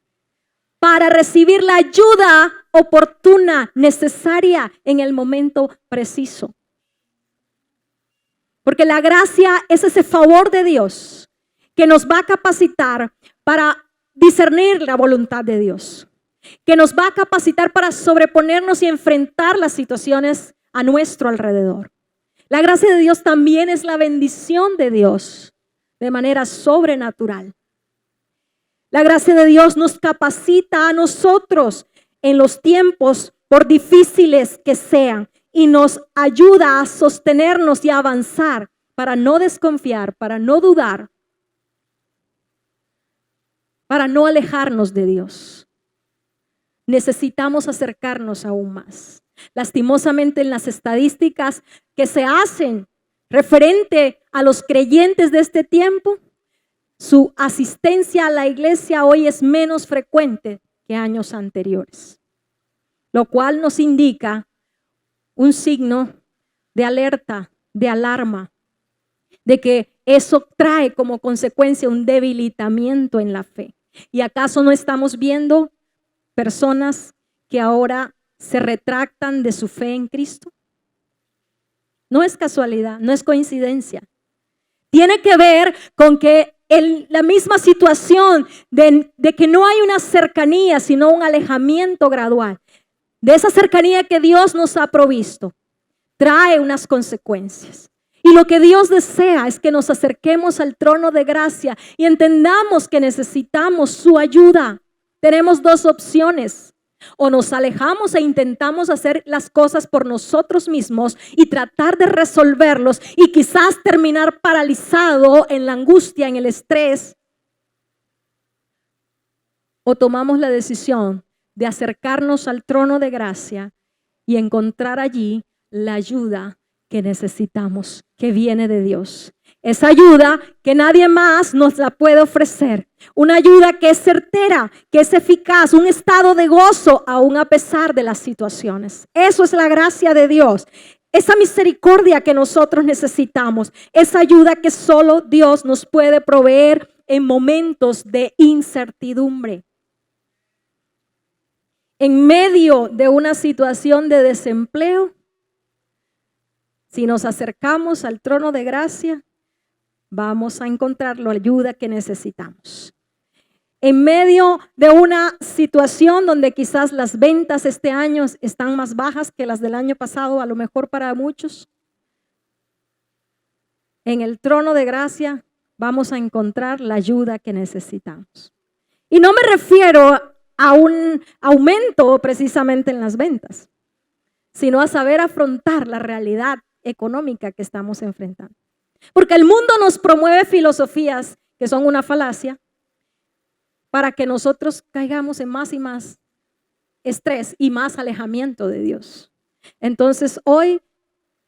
para recibir la ayuda oportuna, necesaria en el momento preciso. Porque la gracia es ese favor de Dios que nos va a capacitar para discernir la voluntad de Dios, que nos va a capacitar para sobreponernos y enfrentar las situaciones a nuestro alrededor. La gracia de Dios también es la bendición de Dios de manera sobrenatural. La gracia de Dios nos capacita a nosotros en los tiempos, por difíciles que sean, y nos ayuda a sostenernos y a avanzar para no desconfiar, para no dudar, para no alejarnos de Dios. Necesitamos acercarnos aún más. Lastimosamente, en las estadísticas que se hacen referente a los creyentes de este tiempo, su asistencia a la iglesia hoy es menos frecuente que años anteriores, lo cual nos indica un signo de alerta, de alarma, de que eso trae como consecuencia un debilitamiento en la fe. ¿Y acaso no estamos viendo personas que ahora se retractan de su fe en Cristo? No es casualidad, no es coincidencia. Tiene que ver con que la misma situación de que no hay una cercanía, sino un alejamiento gradual. De esa cercanía que Dios nos ha provisto, trae unas consecuencias. Y lo que Dios desea es que nos acerquemos al trono de gracia y entendamos que necesitamos su ayuda. Tenemos dos opciones. O nos alejamos e intentamos hacer las cosas por nosotros mismos y tratar de resolverlos y quizás terminar paralizado en la angustia, en el estrés. O tomamos la decisión de acercarnos al trono de gracia y encontrar allí la ayuda que necesitamos, que viene de Dios. Esa ayuda que nadie más nos la puede ofrecer. Una ayuda que es certera, que es eficaz, un estado de gozo aún a pesar de las situaciones. Eso es la gracia de Dios. Esa misericordia que nosotros necesitamos. Esa ayuda que solo Dios nos puede proveer en momentos de incertidumbre. En medio de una situación de desempleo, si nos acercamos al trono de gracia, vamos a encontrar la ayuda que necesitamos. En medio de una situación donde quizás las ventas este año están más bajas que las del año pasado, a lo mejor para muchos, en el trono de gracia vamos a encontrar la ayuda que necesitamos. Y no me refiero a un aumento precisamente en las ventas, sino a saber afrontar la realidad económica que estamos enfrentando. Porque el mundo nos promueve filosofías que son una falacia para que nosotros caigamos en más y más estrés y más alejamiento de Dios. Entonces hoy,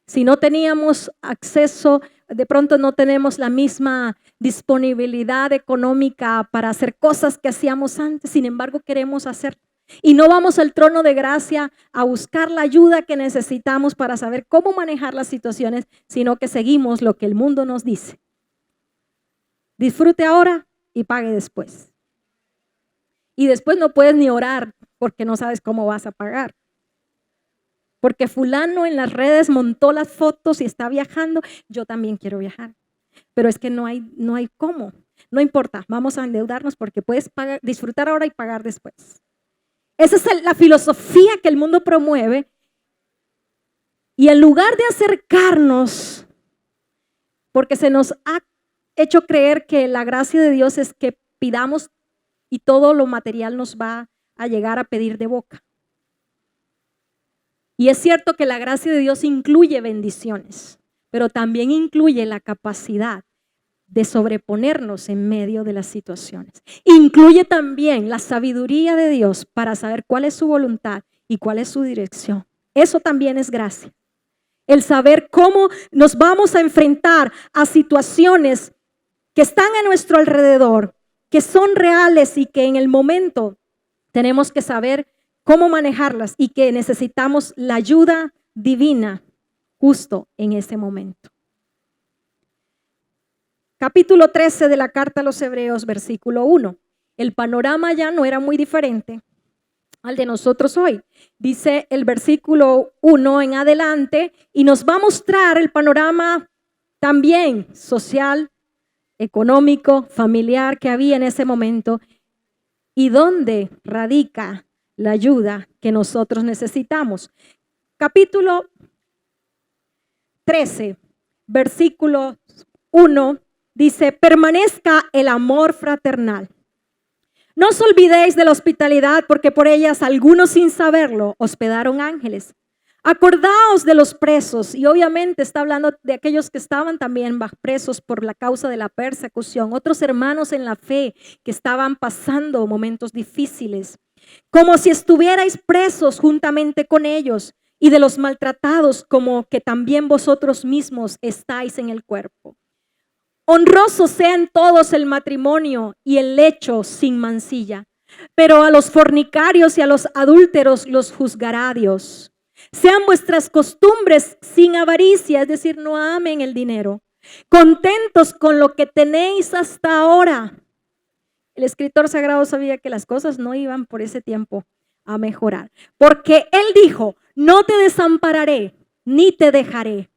si no teníamos acceso, de pronto no tenemos la misma disponibilidad económica para hacer cosas que hacíamos antes, sin embargo queremos hacer. Y no vamos al trono de gracia a buscar la ayuda que necesitamos para saber cómo manejar las situaciones, sino que seguimos lo que el mundo nos dice. Disfrute ahora y pague después. Y después no puedes ni orar porque no sabes cómo vas a pagar. Porque fulano en las redes montó las fotos y está viajando, yo también quiero viajar. Pero es que no hay cómo. No importa, vamos a endeudarnos porque puedes pagar, disfrutar ahora y pagar después. Esa es la filosofía que el mundo promueve. Y en lugar de acercarnos, porque se nos ha hecho creer que la gracia de Dios es que pidamos y todo lo material nos va a llegar a pedir de boca. Y es cierto que la gracia de Dios incluye bendiciones, pero también incluye la capacidad de sobreponernos en medio de las situaciones. Incluye también la sabiduría de Dios para saber cuál es su voluntad y cuál es su dirección. Eso también es gracia. El saber cómo nos vamos a enfrentar a situaciones que están a nuestro alrededor, que son reales y que en el momento tenemos que saber cómo manejarlas y que necesitamos la ayuda divina justo en ese momento. Capítulo 13 de la carta a los Hebreos, versículo 1. El panorama ya no era muy diferente al de nosotros hoy. Dice el versículo 1 en adelante y nos va a mostrar el panorama también social, económico, familiar que había en ese momento y dónde radica la ayuda que nosotros necesitamos. Capítulo 13, versículo 1 dice: permanezca el amor fraternal. No os olvidéis de la hospitalidad, porque por ellas algunos sin saberlo hospedaron ángeles. Acordaos de los presos, y obviamente está hablando de aquellos que estaban también presos por la causa de la persecución, otros hermanos en la fe que estaban pasando momentos difíciles, como si estuvierais presos juntamente con ellos, y de los maltratados, como que también vosotros mismos estáis en el cuerpo. Honrosos sean todos el matrimonio y el lecho sin mancilla, pero a los fornicarios y a los adúlteros los juzgará Dios. Sean vuestras costumbres sin avaricia, es decir, no amen el dinero, contentos con lo que tenéis hasta ahora. El escritor sagrado sabía que las cosas no iban por ese tiempo a mejorar, porque él dijo: no te desampararé ni te dejaré.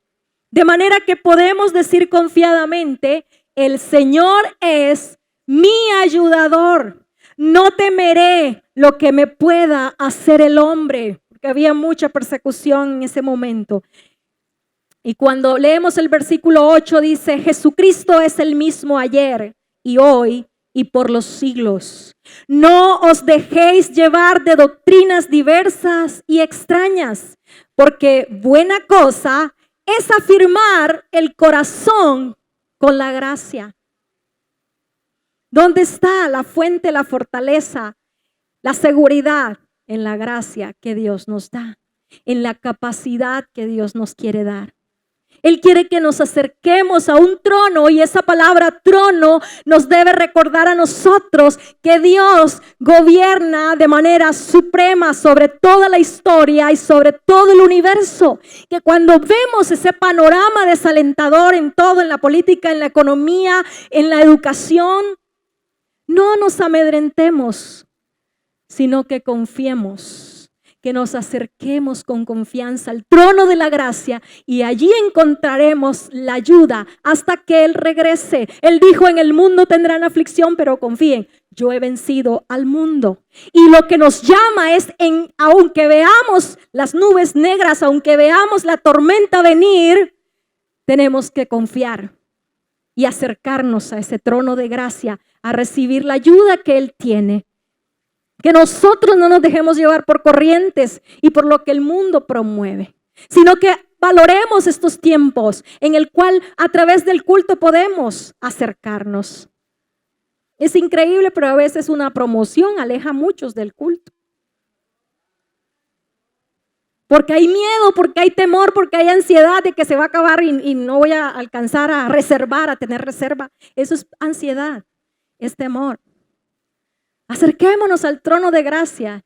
De manera que podemos decir confiadamente: el Señor es mi ayudador. No temeré lo que me pueda hacer el hombre, porque había mucha persecución en ese momento. Y cuando leemos el versículo 8 dice: Jesucristo es el mismo ayer y hoy y por los siglos. No os dejéis llevar de doctrinas diversas y extrañas, porque buena cosa es afirmar el corazón con la gracia. ¿Dónde está la fuente, la fortaleza, la seguridad? En la gracia que Dios nos da, en la capacidad que Dios nos quiere dar. Él quiere que nos acerquemos a un trono, y esa palabra trono nos debe recordar a nosotros que Dios gobierna de manera suprema sobre toda la historia y sobre todo el universo. Que cuando vemos ese panorama desalentador en todo, en la política, en la economía, en la educación, no nos amedrentemos, sino que confiemos, que nos acerquemos con confianza al trono de la gracia, y allí encontraremos la ayuda hasta que Él regrese. Él dijo: en el mundo tendrán aflicción, pero confíen, yo he vencido al mundo. Y lo que nos llama es, aunque veamos las nubes negras, aunque veamos la tormenta venir, tenemos que confiar y acercarnos a ese trono de gracia, a recibir la ayuda que Él tiene. Que nosotros no nos dejemos llevar por corrientes y por lo que el mundo promueve, sino que valoremos estos tiempos en el cual a través del culto podemos acercarnos. Es increíble, pero a veces una promoción aleja a muchos del culto. Porque hay miedo, porque hay temor, porque hay ansiedad de que se va a acabar y no voy a alcanzar a reservar, a tener reserva. Eso es ansiedad, es temor. Acerquémonos al trono de gracia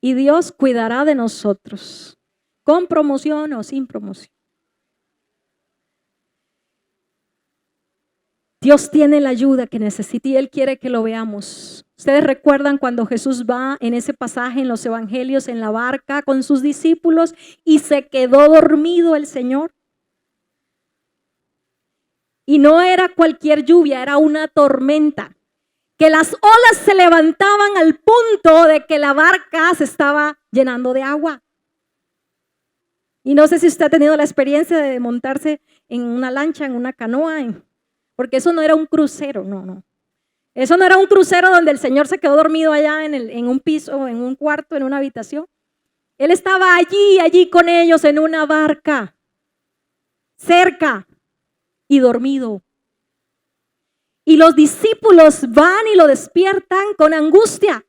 y Dios cuidará de nosotros, con promoción o sin promoción. Dios tiene la ayuda que necesita y Él quiere que lo veamos. Ustedes recuerdan cuando Jesús va en ese pasaje en los evangelios en la barca con sus discípulos y se quedó dormido el Señor. Y no era cualquier lluvia, era una tormenta. Que las olas se levantaban al punto de que la barca se estaba llenando de agua. Y no sé si usted ha tenido la experiencia de montarse en una lancha, en una canoa, porque eso no era un crucero, no. Eso no era un crucero donde el Señor se quedó dormido allá en un piso, en un cuarto, en una habitación. Él estaba allí con ellos en una barca, cerca y dormido. Y los discípulos van y lo despiertan con angustia.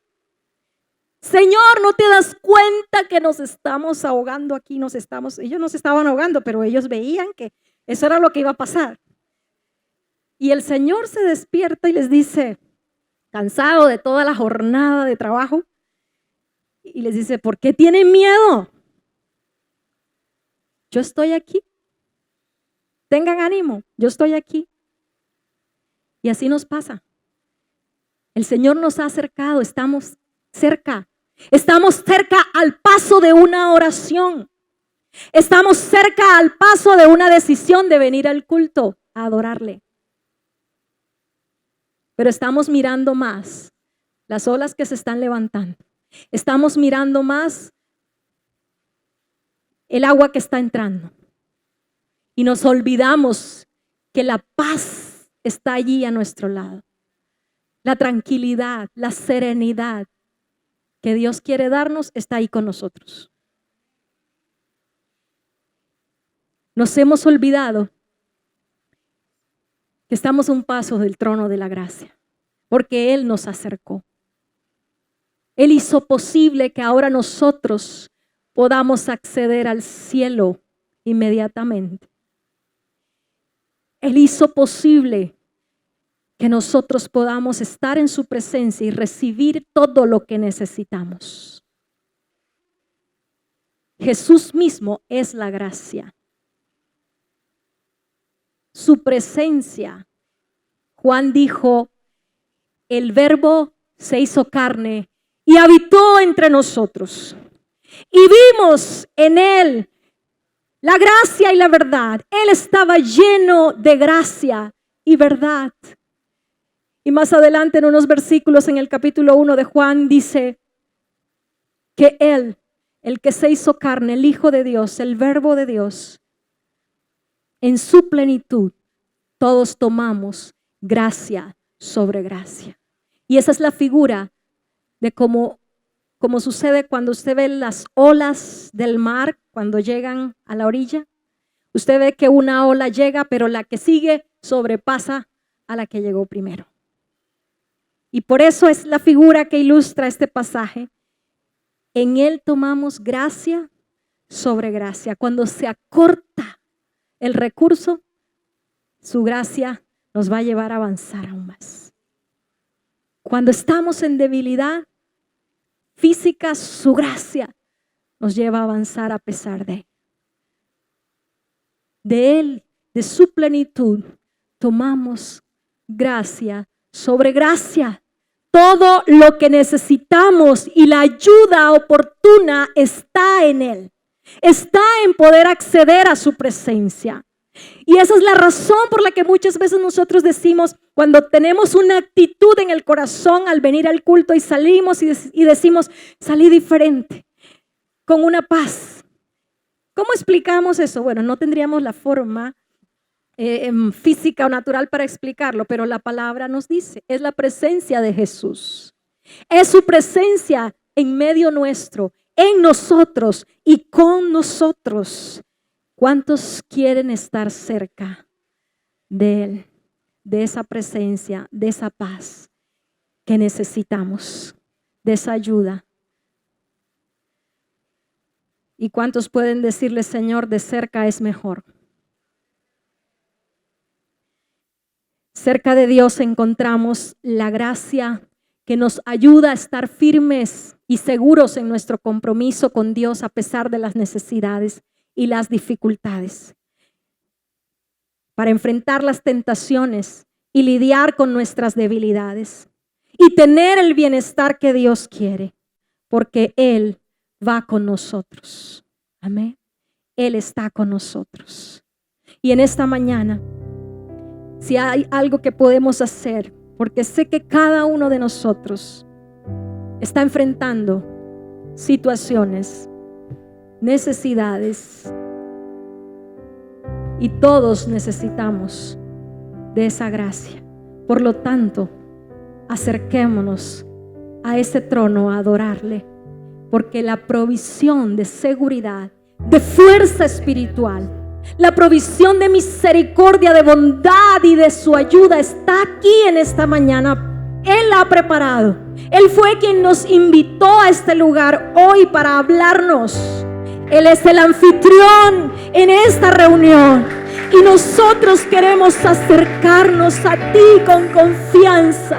Señor, ¿no te das cuenta que nos estamos ahogando aquí? Ellos no se estaban ahogando, pero ellos veían que eso era lo que iba a pasar. Y el Señor se despierta y les dice, cansado de toda la jornada de trabajo, y les dice, ¿por qué tienen miedo? Yo estoy aquí. Tengan ánimo, yo estoy aquí. Y así nos pasa. El Señor nos ha acercado, estamos cerca. Estamos cerca al paso de una oración. Estamos cerca al paso de una decisión de venir al culto a adorarle. Pero estamos mirando más las olas que se están levantando. Estamos mirando más el agua que está entrando. Y nos olvidamos que la paz está allí a nuestro lado. La tranquilidad, la serenidad que Dios quiere darnos está ahí con nosotros. Nos hemos olvidado que estamos a un paso del trono de la gracia, porque Él nos acercó. Él hizo posible que ahora nosotros podamos acceder al cielo inmediatamente. Él hizo posible que nosotros podamos estar en su presencia y recibir todo lo que necesitamos. Jesús mismo es la gracia. Su presencia. Juan dijo, el Verbo se hizo carne y habitó entre nosotros. Y vimos en Él la gracia y la verdad. Él estaba lleno de gracia y verdad. Y más adelante en unos versículos en el capítulo 1 de Juan dice que Él, el que se hizo carne, el Hijo de Dios, el Verbo de Dios, en su plenitud, todos tomamos gracia sobre gracia. Y esa es la figura de cómo sucede cuando usted ve las olas del mar cuando llegan a la orilla. Usted ve que una ola llega, pero la que sigue sobrepasa a la que llegó primero. Y por eso es la figura que ilustra este pasaje. En Él tomamos gracia sobre gracia. Cuando se acorta el recurso, su gracia nos va a llevar a avanzar aún más. Cuando estamos en debilidad física, su gracia nos lleva a avanzar a pesar de Él, de su plenitud, tomamos gracia sobre gracia. Todo lo que necesitamos y la ayuda oportuna está en Él. Está en poder acceder a su presencia. Y esa es la razón por la que muchas veces nosotros decimos, cuando tenemos una actitud en el corazón al venir al culto y salimos y decimos, salí diferente, con una paz. ¿Cómo explicamos eso? Bueno, no tendríamos la forma física o natural para explicarlo, pero la palabra nos dice, es la presencia de Jesús. Es su presencia en medio nuestro, en nosotros y con nosotros. ¿Cuántos quieren estar cerca de Él, de esa presencia, de esa paz que necesitamos, de esa ayuda? ¿Y cuántos pueden decirle, Señor, de cerca es mejor? Cerca de Dios encontramos la gracia que nos ayuda a estar firmes y seguros en nuestro compromiso con Dios a pesar de las necesidades y las dificultades, para enfrentar las tentaciones y lidiar con nuestras debilidades y tener el bienestar que Dios quiere, porque Él va con nosotros. Amén. Él está con nosotros. Y en esta mañana, si hay algo que podemos hacer, porque sé que cada uno de nosotros está enfrentando situaciones, necesidades, y todos necesitamos de esa gracia. Por lo tanto, acerquémonos a ese trono a adorarle, porque la provisión de seguridad, de fuerza espiritual, la provisión de misericordia, de bondad y de su ayuda está aquí en esta mañana. Él la ha preparado. Él fue quien nos invitó a este lugar hoy para hablarnos. Él es el anfitrión en esta reunión y nosotros queremos acercarnos a ti con confianza.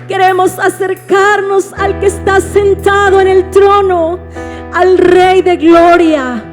Queremos acercarnos al que está sentado en el trono, al Rey de Gloria.